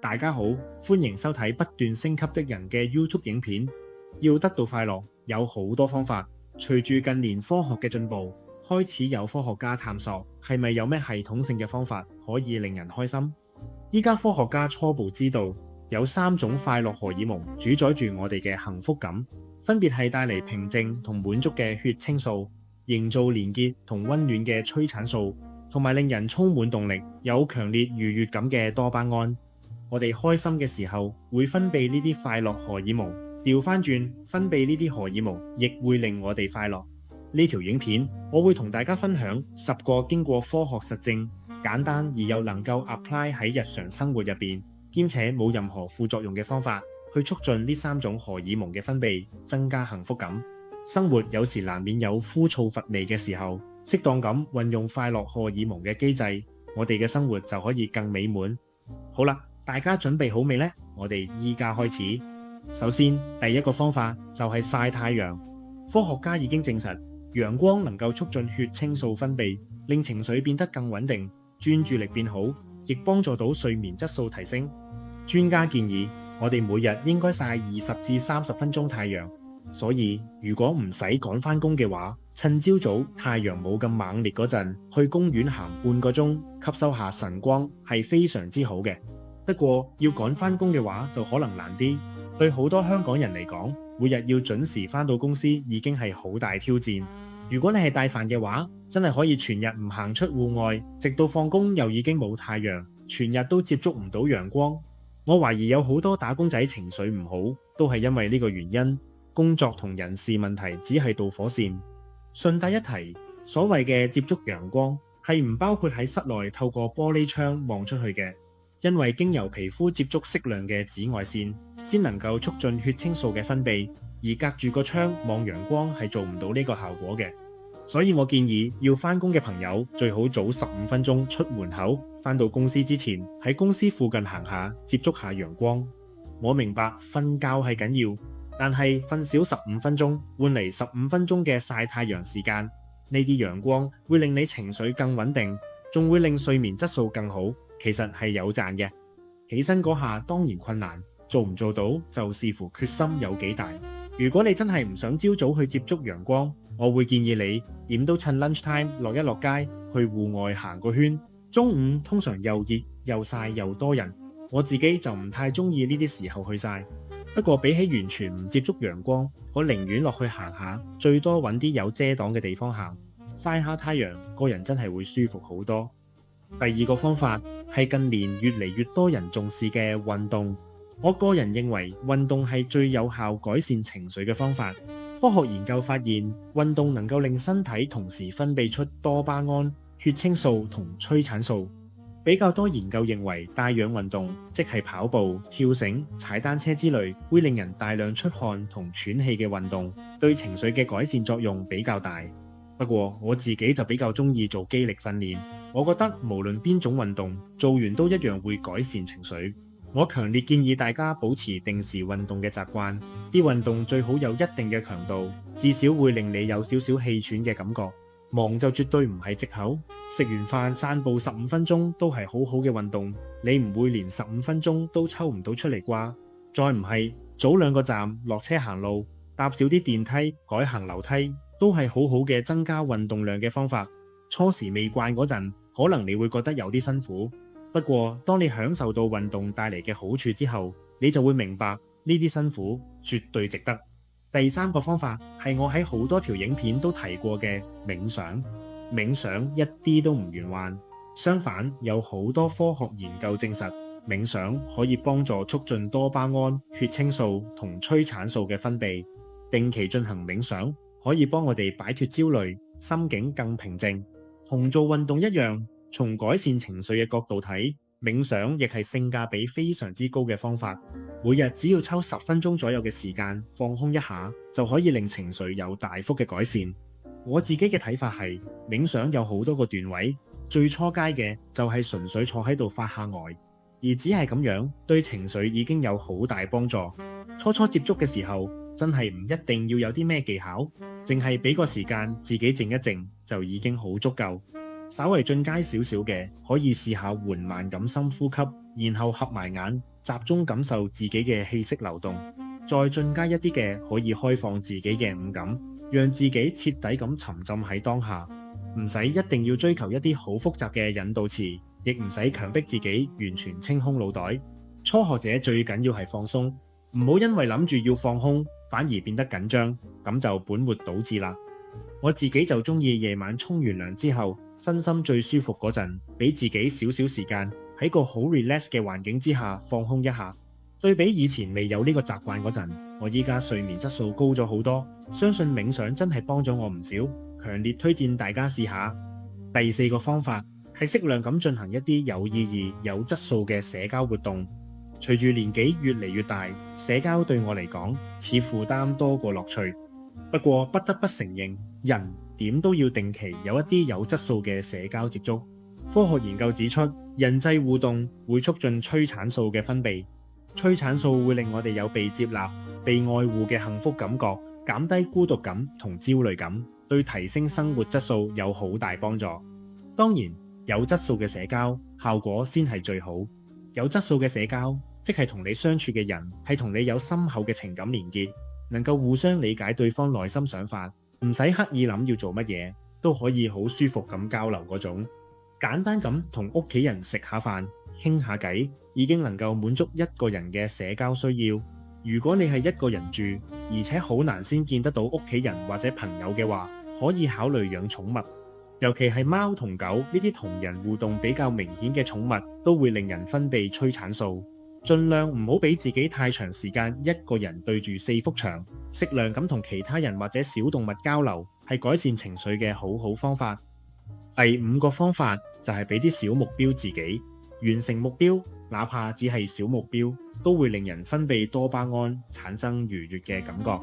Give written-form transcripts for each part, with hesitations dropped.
大家好，歡迎收睇不斷升級的人嘅 YouTube 影片。要得到快樂，有好多方法。隨住近年科學嘅進步，開始有科學家探索係咪有咩系統性嘅方法可以令人開心。依家科學家初步知道有3種快樂荷爾蒙主宰住我哋嘅幸福感，分別係帶嚟平靜同滿足嘅血清素，營造連結同溫暖嘅催產素，同埋令人充滿動力、有強烈愉悅感嘅多巴胺。我哋開心嘅時候會分泌呢啲快樂荷爾蒙，調翻轉分泌呢啲荷爾蒙亦會令我哋快樂。呢條影片我會同大家分享10個經過科學實證、簡單而又能夠 apply 喺日常生活入邊，兼且冇任何副作用嘅方法，去促進呢3種荷爾蒙嘅分泌，增加幸福感。生活有時難免有枯燥乏味嘅時候，適當咁運用快樂荷爾蒙嘅機制，我哋嘅生活就可以更美滿。好啦，大家準備好未呢？我哋依家開始。首先，第一個方法就係曬太陽。科學家已經證實，陽光能夠促進血清素分泌，令情緒變得更穩定，專注力變好，亦幫助到睡眠質素提升。專家建議，我哋每日應該曬20至30分鐘太陽。所以如果唔使趕返工嘅話，趁朝早太陽冇咁猛烈嗰陣，去公園行半個鐘，吸收下晨光係非常之好嘅。不過要趕返工嘅話就可能難啲，對好多香港人嚟講，每日要準時返到公司已經係好大挑戰。如果你係帶飯嘅話，真係可以全日唔行出戶外，直到放工又已經冇太陽，全日都接觸唔到陽光。我懷疑有好多打工仔情緒唔好，都係因為呢個原因。工作同人事問題只係導火線。順帶一提，所謂嘅接觸陽光係唔包括喺室內透過玻璃窗望出去嘅，因為經由皮膚接觸適量嘅紫外線，先能夠促進血清素嘅分泌，而隔住個窗望陽光係做唔到呢個效果嘅。所以我建議要返工嘅朋友最好早15分鐘出門口，返到公司之前喺公司附近行下，接觸下陽光。我明白瞓覺係緊要，但係瞓少15分鐘換嚟15分鐘嘅曬太陽時間，呢啲陽光會令你情緒更穩定，仲會令睡眠質素更好，其實係有賺嘅。起身嗰下當然困難，做唔做到就視乎決心有幾大。如果你真係唔想朝早去接觸陽光，我會建議你點都趁 lunch time 落一落街去戶外行個圈。中午通常又熱又曬又多人，我自己就唔太中意呢啲時候去曬。不過比起完全唔接觸陽光，我寧願落去行下，最多揾啲有遮擋嘅地方行，曬下太陽，個人真係會舒服好多。第二個方法係近年越嚟越多人重視嘅運動。我個人認為運動係最有效改善情緒嘅方法。科學研究發現，運動能夠令身體同時分泌出多巴胺、血清素同催產素。比較多研究認為，帶氧運動，即係跑步、跳繩、踩單車之類，會令人大量出汗同喘氣嘅運動，對情緒嘅改善作用比較大。不過我自己就比較中意做肌力訓練，我覺得無論邊種運動，做完都一樣會改善情緒。我強烈建議大家保持定時運動嘅習慣，啲運動最好有一定嘅強度，至少會令你有少少氣喘嘅感覺。忙就絕對唔係藉口，食完飯散步15分鐘都係好好嘅運動，你唔會連15分鐘都抽唔到出嚟啩？再唔係早2個站落車行路，搭少啲電梯，改行樓梯，都係好好嘅增加運動量嘅方法。初時未慣嗰陣，可能你會覺得有啲辛苦，不過當你享受到運動帶嚟嘅好處之後，你就會明白呢啲辛苦絕對值得。第3個方法係我喺好多條影片都提過嘅冥想。冥想一啲都唔玄幻，相反有好多科學研究證實，冥想可以幫助促進多巴胺、血清素同催產素嘅分泌。定期進行冥想可以幫我哋擺脫焦慮，心境更平靜。同做運動一樣，從改善情緒嘅角度睇，冥想亦係性價比非常之高嘅方法。每日只要抽10分鐘左右嘅時間放空一下，就可以令情緒有大幅嘅改善。我自己嘅睇法係，冥想有好多個段位，最初階嘅就係純粹坐喺度發下呆，而只係咁樣對情緒已經有好大幫助。初初接觸嘅時候，真係唔一定要有啲咩技巧，淨係俾個時間自己靜一靜就已經好足夠。稍為進階少少嘅，可以試下緩慢咁深呼吸，然後合埋眼，集中感受自己嘅氣息流動，再進階一啲嘅可以開放自己嘅五感，讓自己徹底咁沉浸喺當下，唔使一定要追求一啲好複雜嘅引導詞，亦唔使強迫自己完全清空腦袋。初學者最緊要係放鬆，唔好因為諗住要放空，反而變得緊張，咁就本末倒置啦。我自己就中意夜晚沖完涼之後，身心最舒服嗰陣，俾自己少少時間喺個好 relax 嘅環境之下放空一下。對比以前未有呢個習慣嗰陣，我依家睡眠質素高咗好多，相信冥想真係幫咗我唔少，強烈推薦大家試下。第四個方法係適量咁進行一啲有意義、有質素嘅社交活動。隨住年紀越嚟越大，社交對我嚟講似負擔多過樂趣。不過不得不承認，人點都要定期有一啲有質素嘅社交接觸。科學研究指出，人際互動會促進催產素嘅分泌，催產素會令我哋有被接納、被愛護嘅幸福感覺，減低孤獨感同焦慮感，對提升生活質素有好大幫助。當然，有質素嘅社交效果先係最好。有質素嘅社交，即係同你相處嘅人係同你有深厚嘅情感連結，能夠互相理解對方內心想法，唔使刻意諗要做乜嘢，都可以好舒服咁交流嗰種。簡單咁同屋企人食下飯、傾下偈，已經能夠滿足一個人嘅社交需要。如果你係一個人住，而且好難先見得到屋企人或者朋友嘅話，可以考慮養寵物。尤其係貓同狗呢啲同人互動比較明顯嘅寵物，都會令人分泌催產素。盡量唔好俾自己太長時間一個人對住4幅牆，適量咁同其他人或者小動物交流，係改善情緒嘅好好方法。第五個方法就係俾啲小目標自己，完成目標，哪怕只係小目標，都會令人分泌多巴胺，產生愉悅嘅感覺。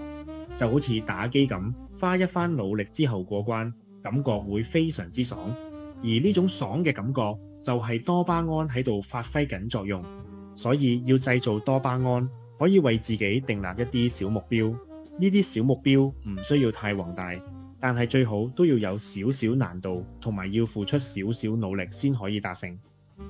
就好似打機咁，花一番努力之後過關，感覺會非常之爽。而呢種爽嘅感覺就係多巴胺喺度發揮緊作用。所以要製造多巴胺，可以為自己訂立一啲小目標。呢啲小目標唔需要太宏大，但係最好都要有少少難度，同埋要付出少少努力先可以達成。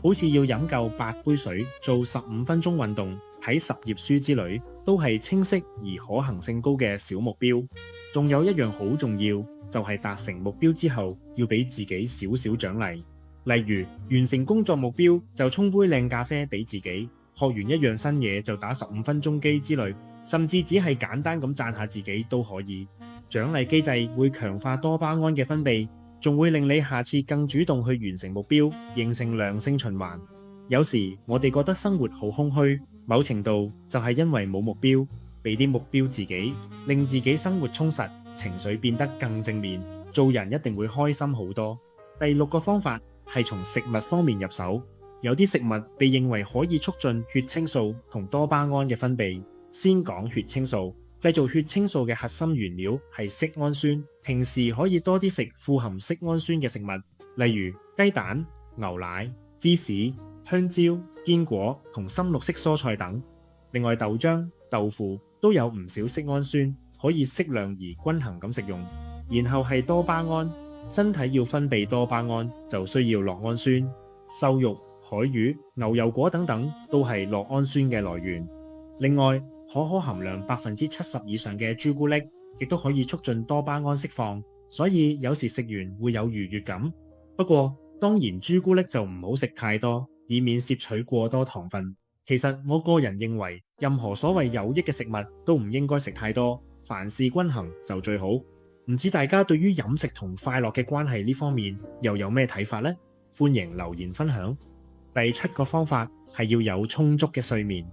好似要飲夠8杯水，做15分鐘運動，睇10頁書之類，都係清晰而可行性高嘅小目標。仲有一樣好重要，就係達成目標之後，要俾自己少少獎勵。例如完成工作目標就沖杯靚咖啡俾自己，學完一樣新嘢就打15分鐘機之類，甚至只係簡單咁讚下自己都可以。獎勵機制會強化多巴胺嘅分泌，仲會令你下次更主動去完成目標，形成良性循環。有時我哋覺得生活好空虛，某程度就係因為冇目標，俾啲目標自己，令自己生活充實，情緒變得更正面，做人一定會開心好多。第6個方法係從食物方面入手，有啲食物被認為可以促進血清素同多巴胺嘅分泌。先講血清素，製造血清素嘅核心原料係色胺酸，平時可以多啲食富含色胺酸嘅食物，例如雞蛋、牛奶、芝士、香蕉、堅果同深綠色蔬菜等。另外豆漿、豆腐都有唔少色胺酸，可以適量而均衡咁食用。然後係多巴胺，身體要分泌多巴胺就需要酪氨酸。瘦肉、海魚、牛油果等等都係酪氨酸嘅來源。另外，可可含量70%以上嘅朱古力亦都可以促進多巴胺釋放，所以有時食完會有愉悅感。不過當然朱古力就唔好食太多，以免攝取過多糖分。其實我個人認為，任何所謂有益嘅食物都唔應該食太多，凡事均衡就最好。唔知大家對於飲食同快樂嘅關係呢方面又有咩睇法呢？歡迎留言分享。第7個方法係要有充足嘅睡眠。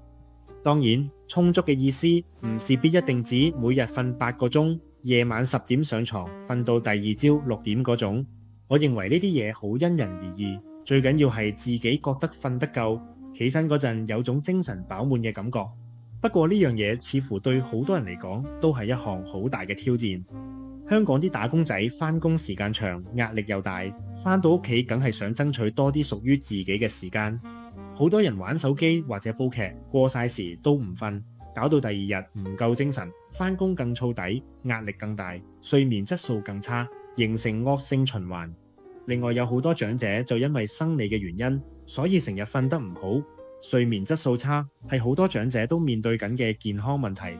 當然，充足嘅意思唔是必一定指每日瞓8個鐘，夜晚10點上床，瞓到第二朝6點嗰種。我認為呢啲嘢好因人而異，最緊要係自己覺得瞓得夠，起身嗰陣有種精神飽滿嘅感覺。不過呢樣嘢似乎對好多人嚟講都係一項好大嘅挑戰。香港啲打工仔返工時間長，壓力又大，返到屋企梗係想爭取多啲屬於自己嘅時間。好多人玩手機或者煲劇，過晒時都唔瞓，搞到第二日唔夠精神，返工更燥底，壓力更大，睡眠質素更差，形成惡性循環。另外有好多長者就因為生理嘅原因，所以成日瞓得唔好，睡眠質素差係好多長者都面對緊嘅健康問題。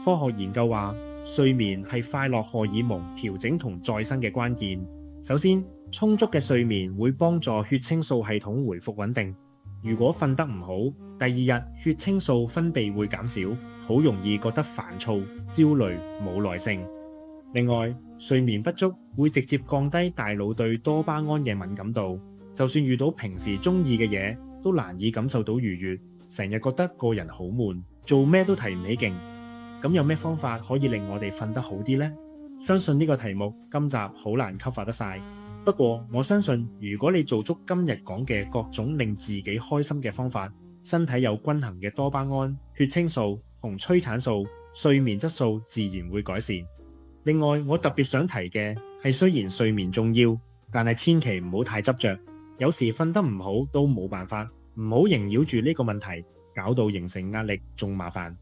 科學研究話，睡眠係快樂荷爾蒙調整同再生嘅關鍵。首先，充足嘅睡眠會幫助血清素系統回復穩定。如果瞓得唔好，第二日血清素分泌會減少，好容易覺得煩躁、焦慮、冇耐性。另外，睡眠不足會直接降低大腦對多巴胺嘅敏感度，就算遇到平時中意嘅嘢，都難以感受到愉悅，成日覺得個人好悶，做咩都提唔起勁。咁有咩方法可以令我哋瞓得好啲呢？相信呢個題目今集好難 cover 得晒。不過我相信，如果你做足今日講嘅各種令自己開心嘅方法，身體有均衡嘅多巴胺、血清素同催產素，睡眠質素自然會改善。另外，我特別想提嘅係，雖然睡眠重要，但係千祈唔好太執着。有時瞓得唔好都冇辦法，唔好縈繞住呢個問題，搞到形成壓力仲麻煩。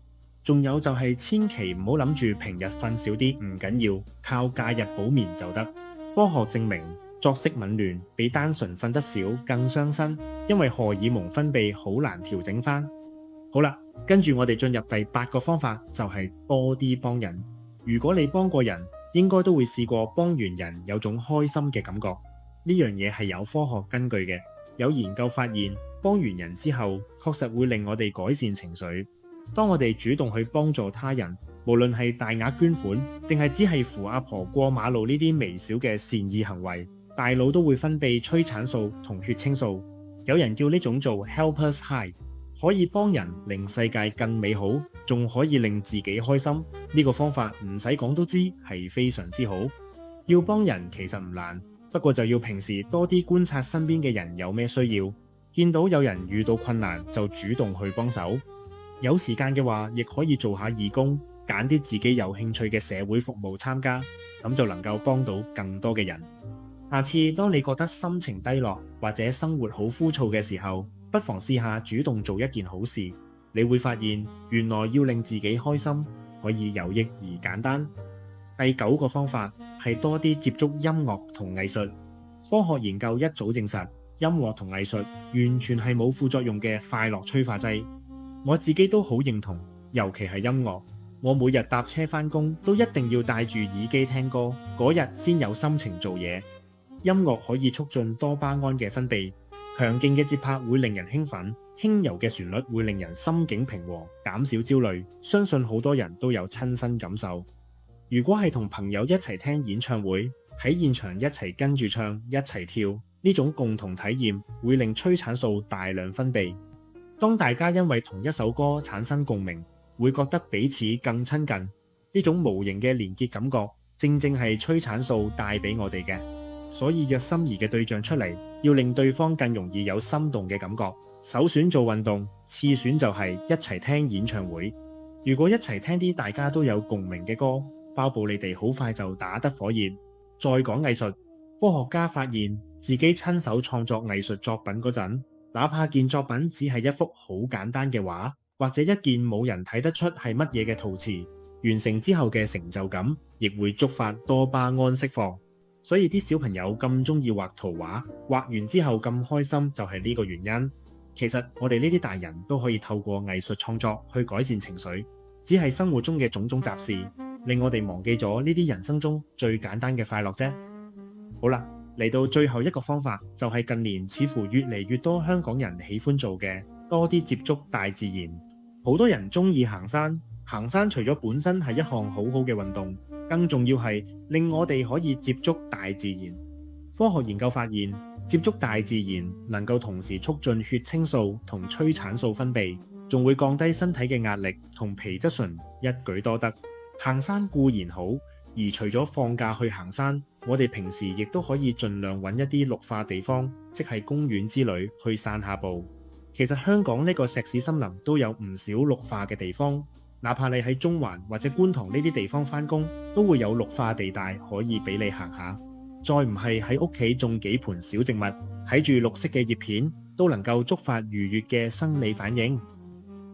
仲有就係千祈唔好諗住平日瞓少啲唔緊要，靠假日補眠就得。科學證明，作息紊亂比單純瞓得少更傷身，因為荷爾蒙分泌好難調整返。好啦，跟住我哋進入第8個方法，就係多啲幫人。如果你幫過人，應該都會試過幫完人有種開心嘅感覺。呢樣嘢係有科學根據嘅，有研究發現，幫完人之後，確實會令我哋改善情緒。當我哋主動去幫助他人，無論係大額捐款，定係只係扶阿婆過馬路呢啲微小嘅善意行為，大腦都會分泌催產素同血清素。有人叫呢種做 helpers high， 可以幫人令世界更美好，仲可以令自己開心。呢個方法唔使講都知係非常之好。要幫人其實唔難，不過就要平時多啲觀察身邊嘅人有咩需要，見到有人遇到困難就主動去幫手。有時間嘅話，亦可以做下義工，揀啲自己有興趣嘅社會服務參加，咁就能夠幫到更多嘅人。下次當你覺得心情低落或者生活好枯燥嘅時候，不妨試下主動做一件好事，你會發現原來要令自己開心可以有益而簡單。第9個方法係多啲接觸音樂同藝術。科學研究一早證實，音樂同藝術完全係冇副作用嘅快樂催化劑。我自己都好認同，尤其係音樂。我每日搭車返工都一定要戴住耳機聽歌，嗰日先有心情做嘢。音樂可以促進多巴胺嘅分泌，強勁嘅節拍會令人興奮，輕柔嘅旋律會令人心境平和，減少焦慮。相信好多人都有親身感受。如果係同朋友一齊聽演唱會，喺現場一齊跟住唱，一齊跳，呢種共同體驗會令催產素大量分泌。當大家因為同一首歌產生共鳴，會覺得彼此更親近。呢種無形嘅連結感覺，正正係催產素帶俾我哋嘅。所以約心儀嘅對象出嚟，要令對方更容易有心動嘅感覺。首選做運動，次選就係一齊聽演唱會。如果一齊聽啲大家都有共鳴嘅歌，包保你哋好快就打得火熱。再講藝術，科學家發現自己親手創作藝術作品嗰陣，哪怕件作品只係一幅好簡單嘅畫，或者一件冇人睇得出係乜嘢嘅陶瓷，完成之後嘅成就感，亦會觸發多巴胺釋放。所以啲小朋友咁中意畫圖畫，畫完之後咁開心，就係呢個原因。其實我哋呢啲大人都可以透過藝術創作去改善情緒，只係生活中嘅種種雜事，令我哋忘記咗呢啲人生中最簡單嘅快樂啫。好啦，嚟到最後一個方法，就係近年似乎越嚟越多香港人喜歡做嘅，多啲接觸大自然。好多人中意行山，行山除咗本身係一項好好嘅運動，更重要係令我哋可以接觸大自然。科學研究發現，接觸大自然能夠同時促進血清素同催產素分泌，仲會降低身體嘅壓力同皮質醇，一舉多得。行山固然好，而除咗放假去行山，我哋平時亦都可以盡量揾一啲綠化地方，即係公園之類去散下步。其實香港呢個石屎森林都有唔少綠化嘅地方，哪怕你喺中環或者觀塘呢啲地方返工，都會有綠化地帶可以俾你行下。再唔係喺屋企種幾盆小植物，睇住綠色嘅葉片，都能夠觸發愉悅嘅生理反應。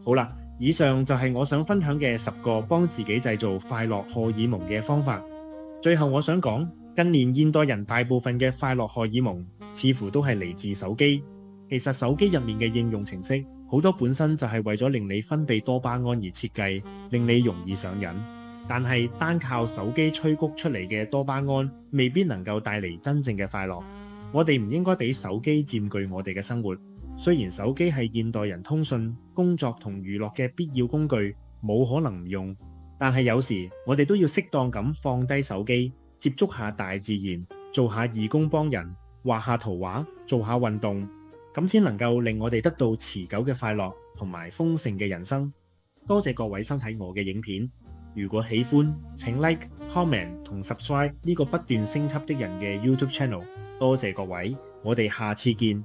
好啦，以上就係我想分享嘅10個幫自己製造快樂荷爾蒙嘅方法。最後我想講，近年現代人大部分嘅快樂荷爾蒙似乎都係嚟自手機。其實手機入面嘅應用程式好多本身就係為咗令你分泌多巴胺而設計，令你容易上癮。但係單靠手機催谷出嚟嘅多巴胺，未必能夠帶嚟真正嘅快樂。我哋唔應該俾手機佔據我哋嘅生活。雖然手機係現代人通訊、工作同娛樂嘅必要工具，冇可能唔用，但係有時我哋都要適當咁放低手機，接觸下大自然，做下義工幫人，畫下圖畫，做下運動，咁先能夠令我哋得到持久嘅快樂同埋豐盛嘅人生。多謝各位收睇我嘅影片，如果喜歡請 Like、Comment 同 Subscribe 呢個不斷升級的人嘅 YouTube Channel。多謝各位，我哋下次見。